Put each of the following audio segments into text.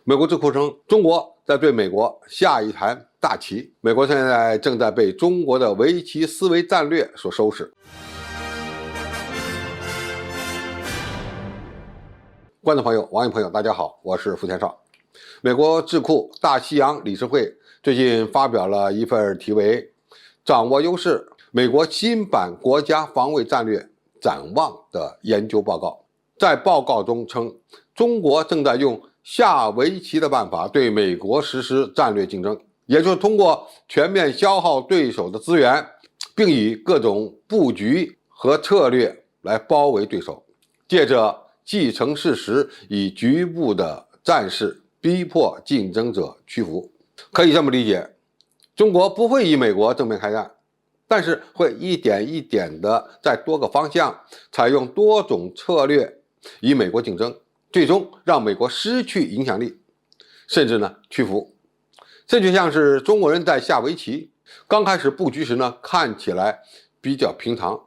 美国智库称，中国在对美国下一盘大棋。美国现在正在被中国的围棋思维战略所收拾。观众朋友、网友朋友，大家好，我是付天少。美国智库大西洋理事会最近发表了一份题为《掌握优势：美国新版国家防卫战略展望》的研究报告。在报告中称，中国正在用下围棋的办法对美国实施战略竞争，也就是通过全面消耗对手的资源，并以各种布局和策略来包围对手，借着既成事实，以局部的战事逼迫竞争者屈服。可以这么理解，中国不会与美国正面开战，但是会一点一点的在多个方向采用多种策略与美国竞争，最终让美国失去影响力，甚至屈服。这就像是中国人在下围棋，刚开始布局时看起来比较平常，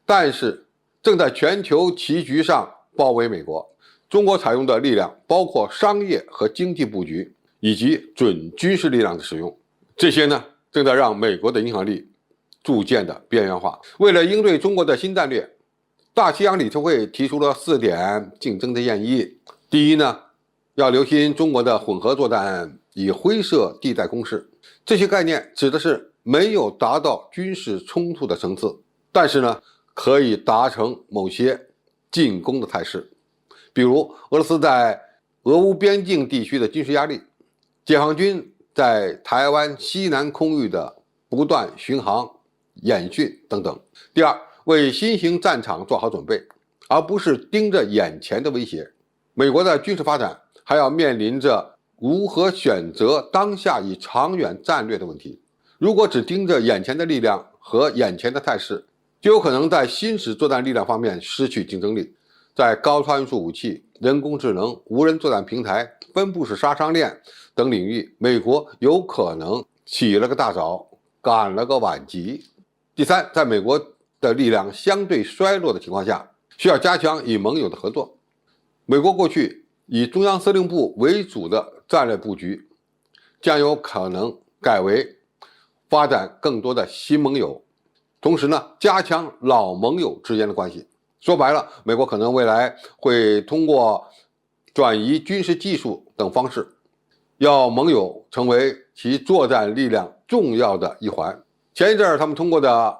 但是正在全球棋局上包围美国。中国采用的力量包括商业和经济布局，以及准军事力量的使用，这些正在让美国的影响力逐渐的边缘化。为了应对中国的新战略，大西洋理事会提出了4点竞争的建议。第一要留心中国的混合作战与灰色地带攻势。这些概念指的是没有达到军事冲突的层次，但是可以达成某些进攻的态势。比如俄罗斯在俄乌边境地区的军事压力，解放军在台湾西南空域的不断巡航演训等等。第二，为新型战场做好准备，而不是盯着眼前的威胁。美国的军事发展还要面临着如何选择当下与长远战略的问题。如果只盯着眼前的力量和眼前的态势，就有可能在新式作战力量方面失去竞争力。在高参数武器、人工智能、无人作战平台、分布式杀伤链等领域，美国有可能起了个大早，赶了个晚集。第三，在美国的力量相对衰落的情况下，需要加强与盟友的合作。美国过去以中央司令部为主的战略布局，将有可能改为发展更多的新盟友，同时加强老盟友之间的关系。说白了，美国可能未来会通过转移军事技术等方式，要盟友成为其作战力量重要的一环。前一阵他们通过的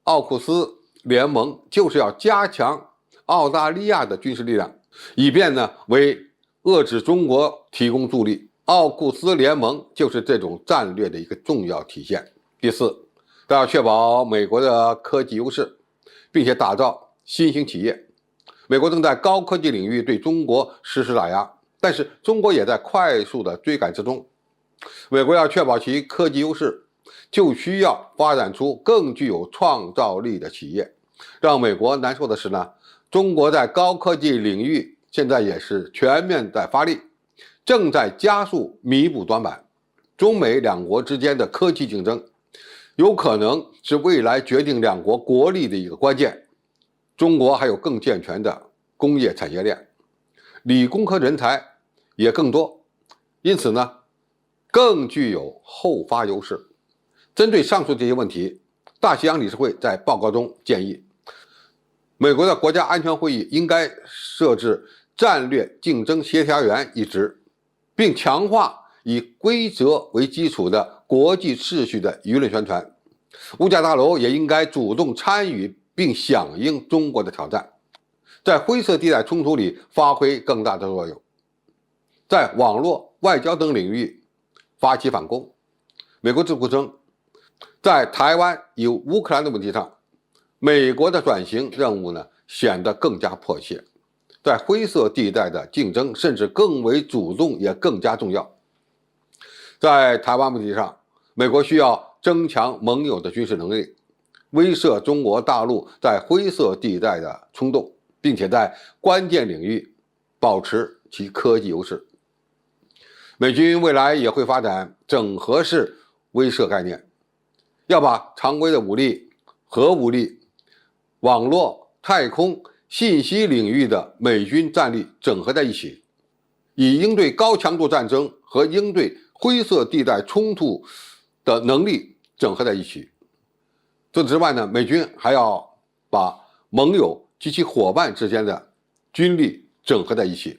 奥库斯联盟就是要加强澳大利亚的军事力量，以便为遏制中国提供助力。奥库斯联盟就是这种战略的一个重要体现。第四，要确保美国的科技优势，并且打造新型企业。美国正在高科技领域对中国实施打压，但是中国也在快速的追赶之中。美国要确保其科技优势，就需要发展出更具有创造力的企业。让美国难受的是中国在高科技领域现在也是全面在发力，正在加速弥补短板。中美两国之间的科技竞争有可能是未来决定两国国力的一个关键。中国还有更健全的工业产业链，理工科人才也更多，因此更具有后发优势。针对上述这些问题，大西洋理事会在报告中建议，美国的国家安全会议应该设置战略竞争协调员一职，并强化以规则为基础的国际秩序的舆论宣传。五角大楼也应该主动参与并响应中国的挑战，在灰色地带冲突里发挥更大的作用，在网络、外交等领域发起反攻。美国智库称，在台湾与乌克兰的问题上，美国的转型任务显得更加迫切，在灰色地带的竞争甚至更为主动，也更加重要。在台湾问题上，美国需要增强盟友的军事能力，威慑中国大陆在灰色地带的冲动，并且在关键领域保持其科技优势。美军未来也会发展整合式威慑概念，要把常规的武力、核武力、网络、太空、信息领域的美军战力整合在一起，以应对高强度战争和应对灰色地带冲突的能力整合在一起。除此之外呢，美军还要把盟友及其伙伴之间的军力整合在一起。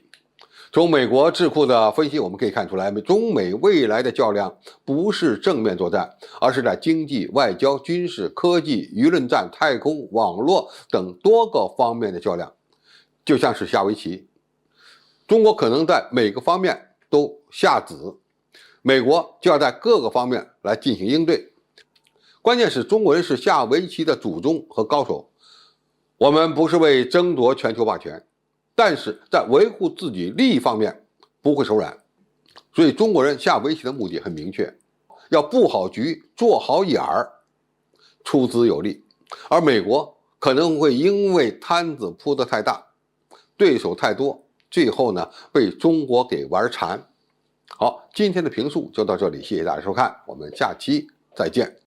从美国智库的分析，我们可以看出来，中美未来的较量不是正面作战，而是在经济、外交、军事、科技、舆论战、太空、网络等多个方面的较量，就像是下围棋。中国可能在每个方面都下子，美国就要在各个方面来进行应对。关键是中国人是下围棋的祖宗和高手，我们不是为争夺全球霸权，但是在维护自己利益方面不会手软。所以中国人下围棋的目的很明确，要布好局，做好眼儿，出资有力。而美国可能会因为摊子铺得太大，对手太多，最后呢被中国给玩残。好，今天的评述就到这里，谢谢大家收看，我们下期再见。